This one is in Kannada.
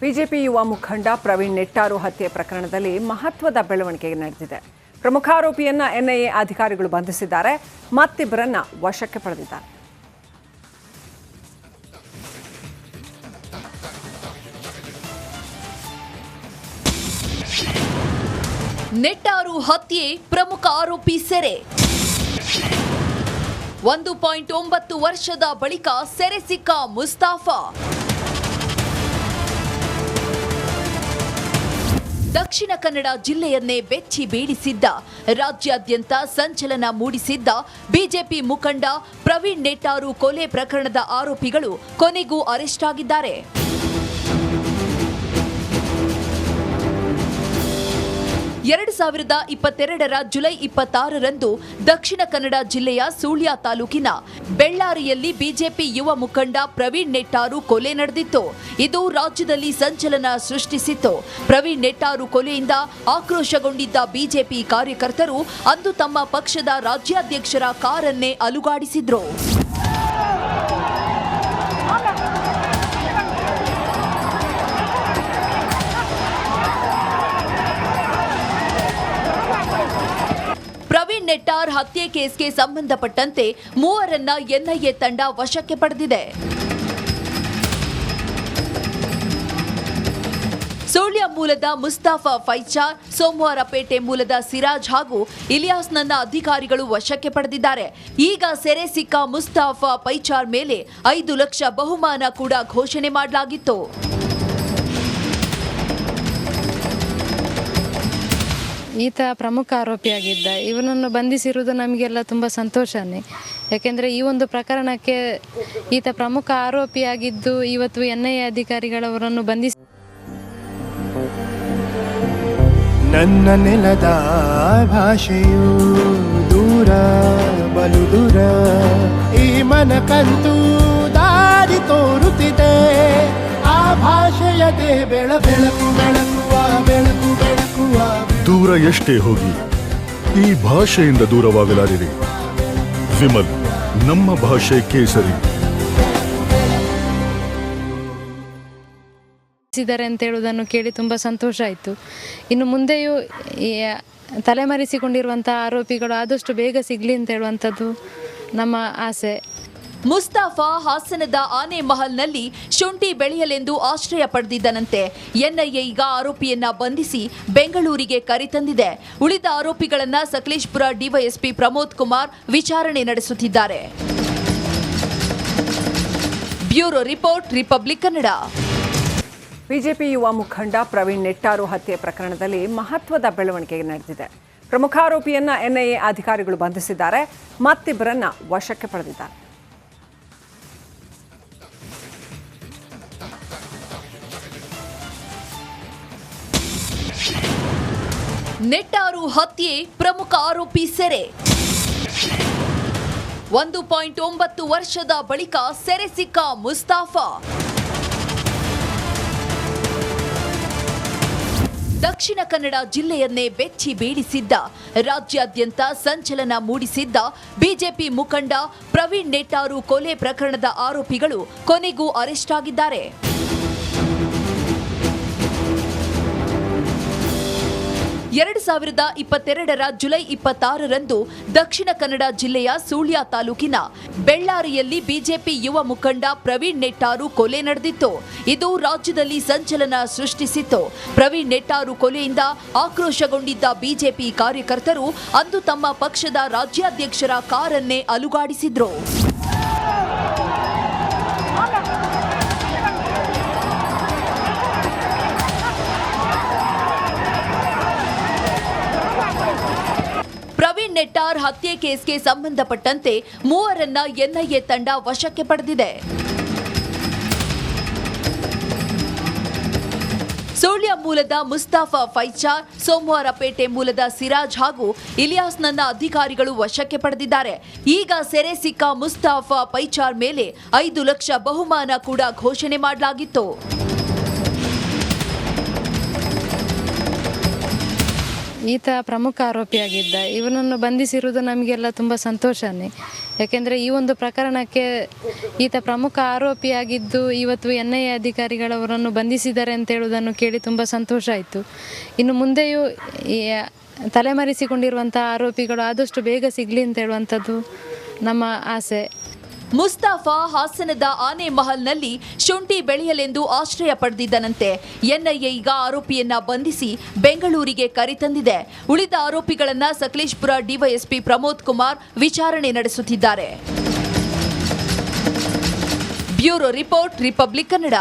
ಬಿಜೆಪಿ ಯುವ ಮುಖಂಡ ಪ್ರವೀಣ್ ನೆಟ್ಟಾರು ಹತ್ಯೆ ಪ್ರಕರಣದಲ್ಲಿ ಮಹತ್ವದ ಬೆಳವಣಿಗೆ ನಡೆದಿದೆ. ಪ್ರಮುಖ ಆರೋಪಿಯನ್ನ ಎನ್ಐಎ ಅಧಿಕಾರಿಗಳು ಬಂಧಿಸಿದ್ದಾರೆ. ಮತ್ತಿಬ್ಬರನ್ನ ವಶಕ್ಕೆ ಪಡೆದಿದ್ದಾರೆ. ನೆಟ್ಟಾರು ಹತ್ಯೆ ಪ್ರಮುಖ ಆರೋಪಿ ಸೆರೆ. 1.9 ವರ್ಷದ ಬಳಿಕ ಸೆರೆ ಸಿಕ್ಕ ಮುಸ್ತಾಫಾ. ದಕ್ಷಿಣ ಕನ್ನಡ ಜಿಲ್ಲೆಯನ್ನೇ ಬೆಚ್ಚಿ ಬೀಳಿಸಿದ್ದ, ರಾಜ್ಯಾದ್ಯಂತ ಸಂಚಲನ ಮೂಡಿಸಿದ್ದ ಬಿಜೆಪಿ ಮುಖಂಡ ಪ್ರವೀಣ್ ನೆಟ್ಟಾರು ಕೊಲೆ ಪ್ರಕರಣದ ಆರೋಪಿಗಳು ಕೊನೆಗೂ ಅರೆಸ್ಟ್ ಆಗಿದ್ದಾರೆ. 2022ರ ಜುಲೈ 26ರಂದು ದಕ್ಷಿಣ ಕನ್ನಡ ಜಿಲ್ಲೆಯ ಸುಳ್ಯ ತಾಲೂಕಿನ ಬೆಳ್ಳಾರಿಯಲ್ಲಿ ಬಿಜೆಪಿ ಯುವ ಮುಖಂಡ ಪ್ರವೀಣ್ ನೆಟ್ಟಾರು ಕೊಲೆ ನಡೆದಿತ್ತು. ಇದು ರಾಜ್ಯದಲ್ಲಿ ಸಂಚಲನ ಸೃಷ್ಟಿಸಿತ್ತು. ಪ್ರವೀಣ್ ನೆಟ್ಟಾರು ಕೊಲೆಯಿಂದ ಆಕ್ರೋಶಗೊಂಡಿದ್ದ ಬಿಜೆಪಿ ಕಾರ್ಯಕರ್ತರು ಅಂದು ತಮ್ಮ ಪಕ್ಷದ ರಾಜ್ಯಾಧ್ಯಕ್ಷರ ಕಾರನ್ನೇ ಅಲುಗಾಡಿಸಿದ್ರು. ಪ್ರವೀಣ್ ನೆಟ್ಟಾರ್ ಹತ್ಯೆ ಕೇಸ್ಗೆ ಸಂಬಂಧಪಟ್ಟಂತೆ ಮೂವರನ್ನ ಎನ್ಐಎ ತಂಡ ವಶಕ್ಕೆ ಪಡೆದಿದೆ. ಸುಳ್ಯ ಮೂಲದ ಮುಸ್ತಾಫಾ ಫೈಚಾರ್, ಸೋಮವಾರಪೇಟೆ ಮೂಲದ ಸಿರಾಜ್ ಹಾಗೂ ಇಲಿಯಾಸ್ನನ್ನ ಅಧಿಕಾರಿಗಳು ವಶಕ್ಕೆ ಪಡೆದಿದ್ದಾರೆ. ಈಗ ಸೆರೆ ಸಿಕ್ಕ ಮುಸ್ತಾಫಾ ಫೈಚಾರ್ ಮೇಲೆ 5 ಲಕ್ಷ ಬಹುಮಾನ ಕೂಡ ಘೋಷಣೆ ಮಾಡಲಾಗಿತ್ತು. ಈತ ಪ್ರಮುಖ ಆರೋಪಿಯಾಗಿದ್ದ. ಇವನನ್ನು ಬಂಧಿಸಿರುವುದು ನಮಗೆಲ್ಲ ತುಂಬ ಸಂತೋಷನೇ. ಯಾಕೆಂದರೆ ಈ ಒಂದು ಪ್ರಕರಣಕ್ಕೆ ಈತ ಪ್ರಮುಖ ಆರೋಪಿಯಾಗಿದ್ದು ಇವತ್ತು ಎನ್ಐಎ ಅಧಿಕಾರಿಗಳವರನ್ನು ಬಂಧಿಸಿ ನನ್ನ ನೆಲದ ಭಾಷೆಯು ದೂರ ಬಲು ದೂರ, ಈ ಮನಕಂತೂ ದಾರಿ ತೋರುತ್ತಿದೆ. ಆ ಭಾಷೆಯದೇ ಬೆಳಕು ಬೆಳಕುವ ಬೆಳಕು ಬೆಳಕುವ. ದೂರ ಎಷ್ಟೇ ಹೋಗಿ ಈ ಭಾಷೆಯಿಂದ ದೂರವಾಗಲಾರಿರಿ. ವಿಮಲ್, ನಮ್ಮ ಭಾಷೆ ಕೇಸರಿ. ಅಂತ ಹೇಳುವುದನ್ನು ಕೇಳಿ ತುಂಬ ಸಂತೋಷ ಆಯಿತು. ಇನ್ನು ಮುಂದೆಯೂ ತಲೆಮರೆಸಿಕೊಂಡಿರುವಂಥ ಆರೋಪಿಗಳು ಆದಷ್ಟು ಬೇಗ ಸಿಗಲಿ ಅಂತ ಹೇಳುವಂಥದ್ದು ನಮ್ಮ ಆಸೆ. ಮುಸ್ತಾಫಾ ಹಾಸನದ ಆನೆಮಹಲ್ನಲ್ಲಿ ಶುಂಠಿ ಬೆಳೆಯಲೆಂದು ಆಶ್ರಯ ಪಡೆದಿದ್ದನಂತೆ. ಎನ್ಐಎ ಈಗ ಆರೋಪಿಯನ್ನ ಬಂಧಿಸಿ ಬೆಂಗಳೂರಿಗೆ ಕರೆತಂದಿದೆ. ಉಳಿದ ಆರೋಪಿಗಳನ್ನ ಸಕಲೇಶಪುರ ಡಿವೈಎಸ್ಪಿ ಪ್ರಮೋದ್ ಕುಮಾರ್ ವಿಚಾರಣೆ ನಡೆಸುತ್ತಿದ್ದಾರೆ. Bureau report, republic Kannada. BJP ಯುವ ಮುಖಂಡ ಪ್ರವೀಣ್ ನೆಟ್ಟಾರು ಹತ್ಯೆ ಪ್ರಕರಣದಲ್ಲಿ ಮಹತ್ವದ ಬೆಳವಣಿಗೆ ನಡೆದಿದೆ. ಪ್ರಮುಖ ಆರೋಪಿಯನ್ನ ಎನ್ಐಎ ಅಧಿಕಾರಿಗಳು ಬಂಧಿಸಿದ್ದಾರೆ. ಮತ್ತಿಬ್ಬರನ್ನ ವಶಕ್ಕೆ ಪಡೆದಿದ್ದಾರೆ. ನೆಟ್ಟಾರು ಹತ್ಯೆ ಪ್ರಮುಖ ಆರೋಪಿ ಸೆರೆ. 1.9 ವರ್ಷದ ಬಳಿಕ ಸೆರೆ ಸಿಕ್ಕ ಮುಸ್ತಾಫಾ. ದಕ್ಷಿಣ ಕನ್ನಡ ಜಿಲ್ಲೆಯನ್ನೇ ಬೆಚ್ಚಿ ಬೀಳಿಸಿದ್ದ, ರಾಜ್ಯಾದ್ಯಂತ ಸಂಚಲನ ಮೂಡಿಸಿದ್ದ ಬಿಜೆಪಿ ಮುಖಂಡ ಪ್ರವೀಣ್ ನೆಟ್ಟಾರು ಕೊಲೆ ಪ್ರಕರಣದ ಆರೋಪಿಗಳು ಕೊನೆಗೂ ಅರೆಸ್ಟ್ ಆಗಿದ್ದಾರೆ. 2022ರ ಜುಲೈ 26ರಂದು ದಕ್ಷಿಣ ಕನ್ನಡ ಜಿಲ್ಲೆಯ ಸುಳ್ಯ ತಾಲೂಕಿನ ಬೆಳ್ಳಾರಿಯಲ್ಲಿ ಬಿಜೆಪಿ ಯುವ ಮುಖಂಡ ಪ್ರವೀಣ್ ನೆಟ್ಟಾರು ಕೊಲೆ ನಡೆದಿತ್ತು. ಇದು ರಾಜ್ಯದಲ್ಲಿ ಸಂಚಲನ ಸೃಷ್ಟಿಸಿತ್ತು. ಪ್ರವೀಣ್ ನೆಟ್ಟಾರು ಕೊಲೆಯಿಂದ ಆಕ್ರೋಶಗೊಂಡಿದ್ದ ಬಿಜೆಪಿ ಕಾರ್ಯಕರ್ತರು ಅಂದು ತಮ್ಮ ಪಕ್ಷದ ರಾಜ್ಯಾಧ್ಯಕ್ಷರ ಕಾರನ್ನೇ ಅಲುಗಾಡಿಸಿದ್ರು. ಪ್ರವೀಣ್ ನೆಟ್ಟಾರ್ ಹತ್ಯೆ ಕೇಸ್ಗೆ ಸಂಬಂಧಪಟ್ಟಂತೆ ಮೂವರನ್ನ ಎನ್ಐಎ ತಂಡ ವಶಕ್ಕೆ ಪಡೆದಿದೆ. ಸುಳ್ಯ ಮೂಲದ ಮುಸ್ತಾಫಾ ಫೈಚಾರ್, ಸೋಮವಾರಪೇಟೆ ಮೂಲದ ಸಿರಾಜ್ ಹಾಗೂ ಇಲಿಯಾಸ್ನನ್ನ ಅಧಿಕಾರಿಗಳು ವಶಕ್ಕೆ ಪಡೆದಿದ್ದಾರೆ. ಈಗ ಸೆರೆ ಸಿಕ್ಕ ಮುಸ್ತಾಫಾ ಫೈಚಾರ್ ಮೇಲೆ 5 ಲಕ್ಷ ಬಹುಮಾನ ಕೂಡ ಘೋಷಣೆ ಮಾಡಲಾಗಿತ್ತು. ಈತ ಪ್ರಮುಖ ಆರೋಪಿಯಾಗಿದ್ದ. ಇವನನ್ನು ಬಂಧಿಸಿರುವುದು ನಮಗೆಲ್ಲ ತುಂಬ ಸಂತೋಷನೇ. ಯಾಕೆಂದರೆ ಈ ಒಂದು ಪ್ರಕರಣಕ್ಕೆ ಈತ ಪ್ರಮುಖ ಆರೋಪಿಯಾಗಿದ್ದು ಇವತ್ತು NIA ಅಧಿಕಾರಿಗಳವರನ್ನು ಬಂಧಿಸಿದ್ದಾರೆ ಅಂತ ಹೇಳುವುದನ್ನು ಕೇಳಿ ತುಂಬ ಸಂತೋಷ ಆಯಿತು. ಇನ್ನು ಮುಂದೆಯೂ ತಲೆಮರೆಸಿಕೊಂಡಿರುವಂಥ ಆರೋಪಿಗಳು ಆದಷ್ಟು ಬೇಗ ಸಿಗಲಿ ಅಂತ ಹೇಳುವಂಥದ್ದು ನಮ್ಮ ಆಸೆ. ಮುಸ್ತಾಫಾ ಹಾಸನದ ಆನೆಮಹಲ್ನಲ್ಲಿ ಶುಂಠಿ ಬೆಳೆಯಲೆಂದು ಆಶ್ರಯ ಪಡೆದಿದ್ದನಂತೆ. NIA ಈಗ ಆರೋಪಿಯನ್ನ ಬಂಧಿಸಿ ಬೆಂಗಳೂರಿಗೆ ಕರೆತಂದಿದೆ. ಉಳಿದ ಆರೋಪಿಗಳನ್ನ ಸಕಲೇಶಪುರ ಡಿವೈಎಸ್ಪಿ ಪ್ರಮೋದ್ ಕುಮಾರ್ ವಿಚಾರಣೆ ನಡೆಸುತ್ತಿದ್ದಾರೆ. Bureau report, republic Kannada.